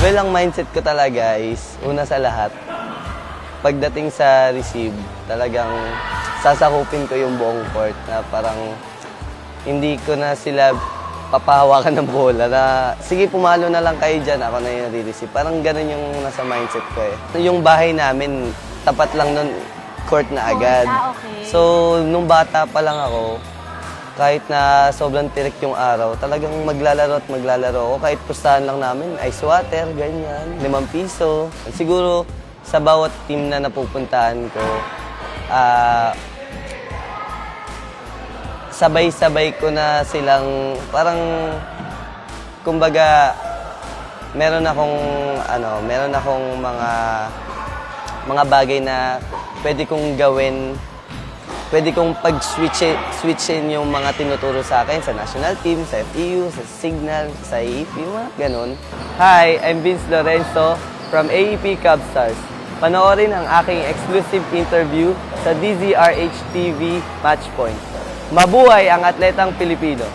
Well, ang mindset ko talaga is, una sa lahat, pagdating sa receive, talagang sasakupin ko yung buong court na parang hindi ko na sila papahawakan ng bola na sige, pumalo na lang kayo dyan, ako na yung re-receive. Parang ganun yung nasa mindset ko eh. Yung bahay namin, tapat lang nun, court na agad. Okay. So, nung bata pa lang ako, kahit na sobrang tirik yung araw, talagang maglalaro at maglalaro ako. Kahit pustahan lang namin, ice water, ganyan, 5 piso. Siguro, sa bawat team na napupuntahan ko, sabay-sabay ko na silang, parang, kumbaga, meron akong mga bagay na pwede kong gawin. Pwede kong pag-switchin yung mga tinuturo sa akin sa national team, sa FEU, sa Signal, sa AEP, mga ganun. Hi, I'm Vince Lorenzo from AEP Cubstars. Panoorin ang aking exclusive interview sa DZRH TV Matchpoint. Mabuhay ang atletang Pilipino!